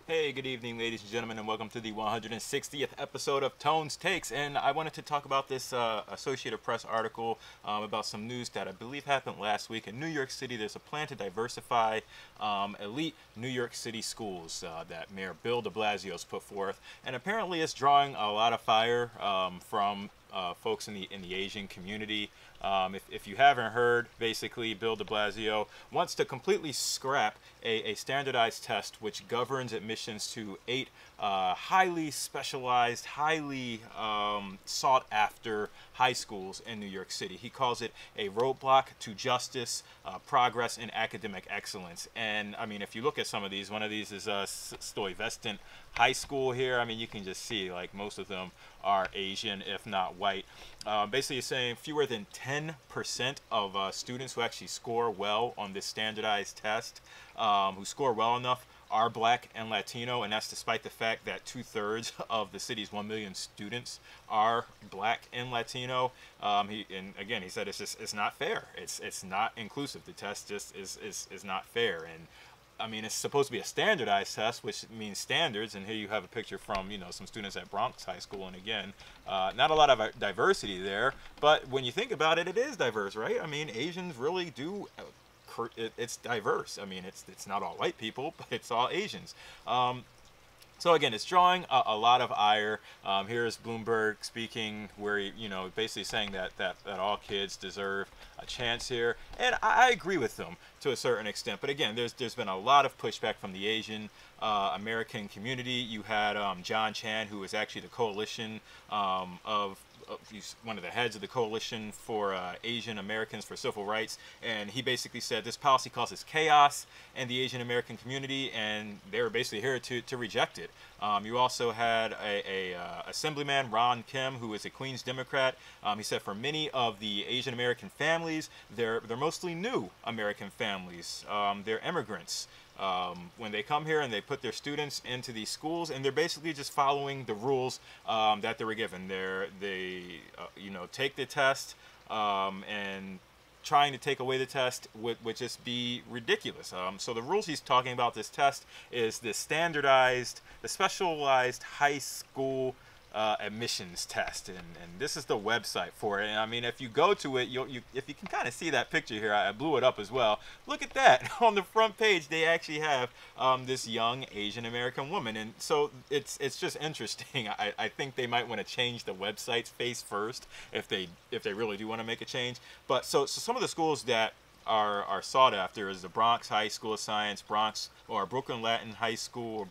Hey, good evening, ladies and gentlemen, and welcome to the 160th episode of Tone's Takes. And I wanted to talk about this Associated Press article about some news that I believe happened last week in New York City. There's a plan to diversify elite New York City schools that Mayor Bill de Blasio has put forth, and apparently it's drawing a lot of fire from folks in the Asian community. If you haven't heard, basically Bill de Blasio wants to completely scrap a standardized test which governs admissions to 8 highly specialized, highly sought after high schools in New York City. He calls it a roadblock to justice, progress, and academic excellence. And I mean, if you look at some of these, one of these is Stuyvesant High School here. I mean, you can just see like most of them are Asian, if not white. Basically saying fewer than 10% of students who actually score well on this standardized test, who score well enough, are black and Latino, and that's despite the fact that 2/3 of the city's 1 million students are black and Latino. And again, he said it's not fair. It's not inclusive. The test just is not fair. And I mean, it's supposed to be a standardized test, which means standards. And here you have a picture from, some students at Bronx High School. And again, not a lot of diversity there. But when you think about it, it is diverse, right? I mean, Asians really do. It's diverse. I mean, it's not all white people, but it's all Asians. So again, it's drawing a lot of ire. Here's Bloomberg speaking, where he, basically saying that all kids deserve a chance here, and I agree with them to a certain extent. But again, there's been a lot of pushback from the Asian American community. You had John Chan, who is actually the coalition he's one of the heads of the coalition for Asian Americans for Civil Rights, and he basically said this policy causes chaos in the Asian American community, and they were basically here to reject it. You also had a Assemblyman, Ron Kim, who is a Queens Democrat. He said for many of the Asian American families, they're mostly new American families. They're immigrants. When they come here and they put their students into these schools, and they're basically just following the rules that they were given. They take the test, and trying to take away the test would just be ridiculous. So the rules he's talking about this test is the standardized, the specialized high school admissions test, and this is the website for it. And I mean, if you go to it, if you can kind of see that picture here, I blew it up as well. Look at that. On the front page, they actually have this young Asian American woman, and so it's just interesting. I think they might want to change the website's face first if they really do want to make a change. But so some of the schools that are sought after is the Bronx High School of Science, Brooklyn Latin High School,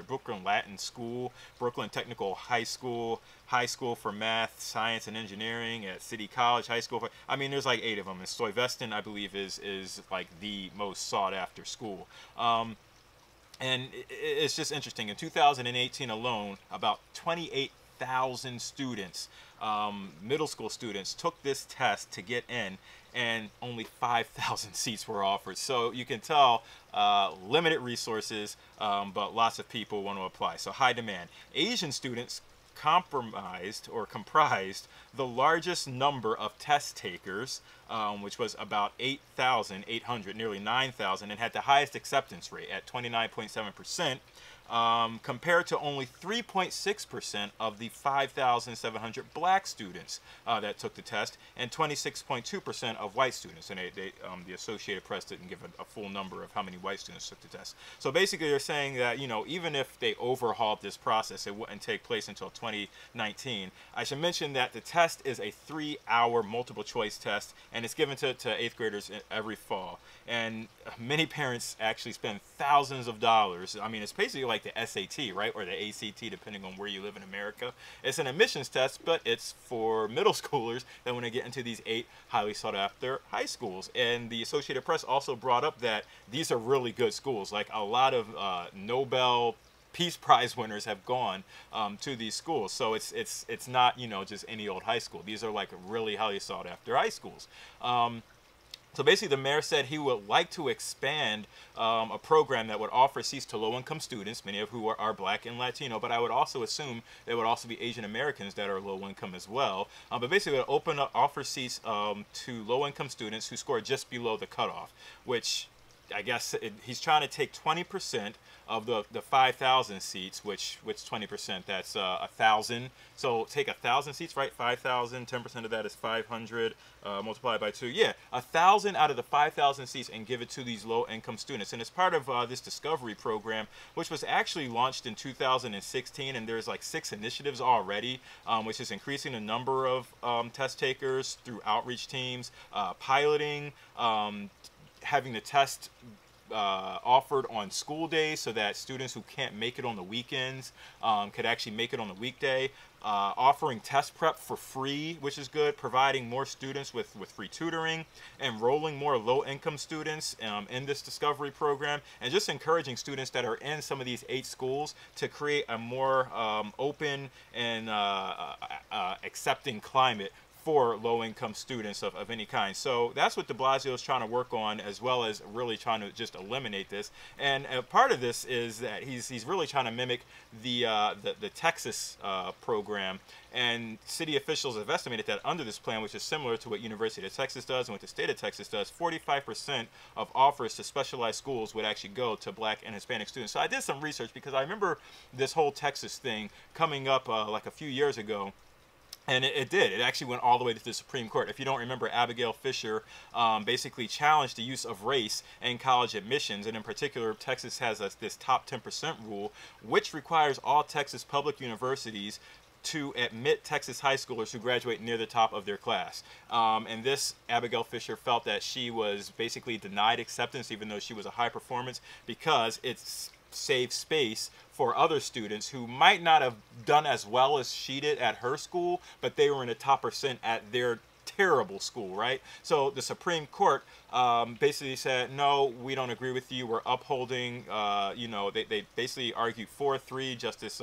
Brooklyn Latin School, Brooklyn Technical High School, High School for Math, Science, and Engineering at City College High School. I mean, there's like 8 of them, and Stuyvesant, I believe, is like the most sought after school. And it's just interesting. In 2018 alone, about 28,000 students, middle school students, took this test to get in, and only 5,000 seats were offered. So you can tell limited resources, but lots of people want to apply. So high demand. Asian students comprised the largest number of test takers, which was about 8,800, nearly 9,000, and had the highest acceptance rate at 29.7%. Compared to only 3.6% of the 5,700 black students that took the test, and 26.2% of white students. And the Associated Press didn't give a full number of how many white students took the test. So basically, they're saying that even if they overhauled this process, it wouldn't take place until 2019. I should mention that the test is a 3-hour multiple choice test, and it's given to 8th graders every fall. And many parents actually spend thousands of dollars. I mean, it's basically like the SAT, right, or the ACT, depending on where you live in America. It's an admissions test, but it's for middle schoolers that want to get into these 8 highly sought after high schools. And the Associated Press also brought up that these are really good schools. Like a lot of Nobel Peace Prize winners have gone to these schools. So it's not just any old high school. These are like really highly sought after high schools. So basically, the mayor said he would like to expand a program that would offer seats to low-income students, many of who are black and Latino, but I would also assume there would also be Asian Americans that are low-income as well. But basically, it would offer seats to low-income students who score just below the cutoff, which I guess he's trying to take 20% of the 5,000 seats, which 20%, that's 1,000. So take 1,000 seats, right? 5,000, 10% of that is 500, multiplied by 2. Yeah, 1,000 out of the 5,000 seats and give it to these low-income students. And it's part of this Discovery program, which was actually launched in 2016, and there's like 6 initiatives already, which is increasing the number of test takers through outreach teams, piloting, having the test offered on school days so that students who can't make it on the weekends could actually make it on the weekday. Offering test prep for free, which is good, providing more students with free tutoring, enrolling more low-income students in this Discovery program, and just encouraging students that are in some of these 8 schools to create a more open and accepting climate for low-income students of any kind. So that's what de Blasio is trying to work on, as well as really trying to just eliminate this. And part of this is that he's really trying to mimic the Texas program. And city officials have estimated that under this plan, which is similar to what University of Texas does and what the state of Texas does, 45% of offers to specialized schools would actually go to Black and Hispanic students. So I did some research because I remember this whole Texas thing coming up like a few years ago. And it did. It actually went all the way to the Supreme Court. If you don't remember, Abigail Fisher basically challenged the use of race in college admissions. And in particular, Texas has this top 10% rule, which requires all Texas public universities to admit Texas high schoolers who graduate near the top of their class. And this, Abigail Fisher felt that she was basically denied acceptance, even though she was a high performance, because it's save space for other students who might not have done as well as she did at her school, but they were in the top percent at their terrible school, right? So the Supreme Court basically said, no, we don't agree with you. We're upholding, you know, they basically argued 4-3. Justice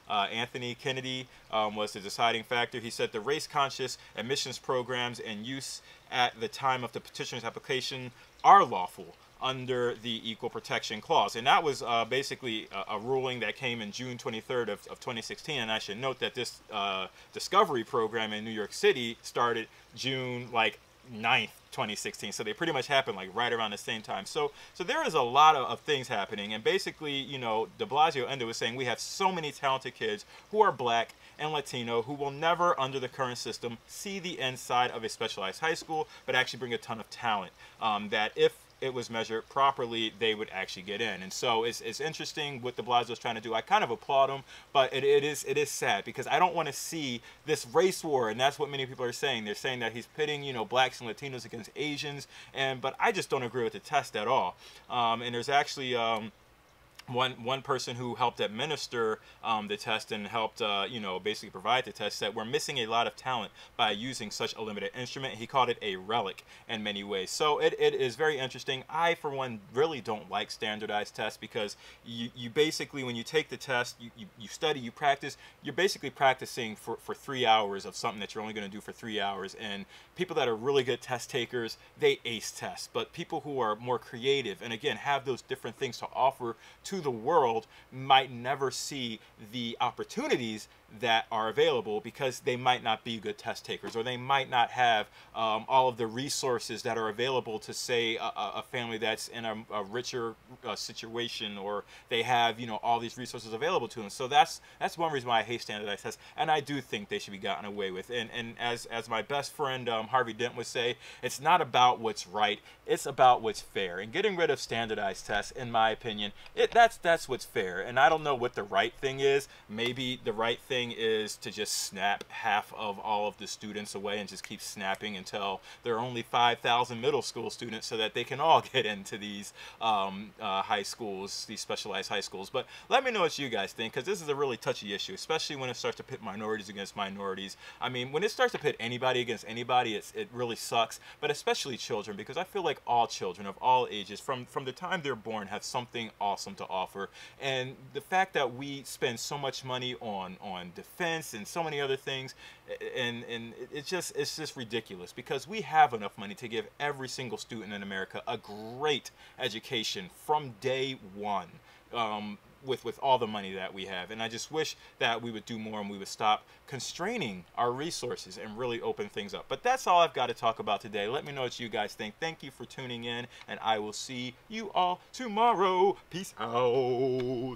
Anthony Kennedy was the deciding factor. He said the race-conscious admissions programs in use at the time of the petitioner's application are lawful under the Equal Protection Clause. And that was basically a ruling that came in June 23rd of 2016. And I should note that this Discovery program in New York City started June like 9th, 2016. So they pretty much happened like right around the same time. So there is a lot of things happening. And basically, you know, de Blasio ended with saying we have so many talented kids who are Black and Latino who will never, under the current system, see the inside of a specialized high school, but actually bring a ton of talent that if it was measured properly, they would actually get in. And so it's interesting what de Blasio is trying to do. I kind of applaud him, but it is sad because I don't want to see this race war, and that's what many people are saying. They're saying that he's pitting, you know, Blacks and Latinos against Asians, but I just don't agree with the test at all. And there's actually one person who helped administer the test and helped, you know, basically provide the test said we're missing a lot of talent by using such a limited instrument. He called it a relic in many ways. So it is very interesting. I, for one, really don't like standardized tests because you basically, when you take the test, you study, you practice, you're basically practicing for 3 hours of something that you're only going to do for 3 hours. And people that are really good test takers, they ace tests. But people who are more creative and, again, have those different things to offer to the world might never see the opportunities that are available because they might not be good test takers, or they might not have all of the resources that are available to, say, a family that's in a richer situation, or they have, you know, all these resources available to them. So that's one reason why I hate standardized tests, and I do think they should be gotten away with. And as my best friend Harvey Dent would say, it's not about what's right, it's about what's fair. And getting rid of standardized tests, in my opinion, that's what's fair. And I don't know what the right thing is. Maybe the right thing is to just snap half of all of the students away and just keep snapping until there are only 5,000 middle school students so that they can all get into these high schools, these specialized high schools. But let me know what you guys think, because this is a really touchy issue, especially when it starts to pit minorities against minorities. I mean, when it starts to pit anybody against anybody, it really sucks, but especially children, because I feel like all children of all ages, from the time they're born, have something awesome to offer. And the fact that we spend so much money on defense and so many other things, and it's just ridiculous, because we have enough money to give every single student in America a great education from day one. with all the money that we have. And I just wish that we would do more and we would stop constraining our resources and really open things up. But that's all I've got to talk about today. Let me know what you guys think. Thank you for tuning in, and I will see you all tomorrow. Peace out.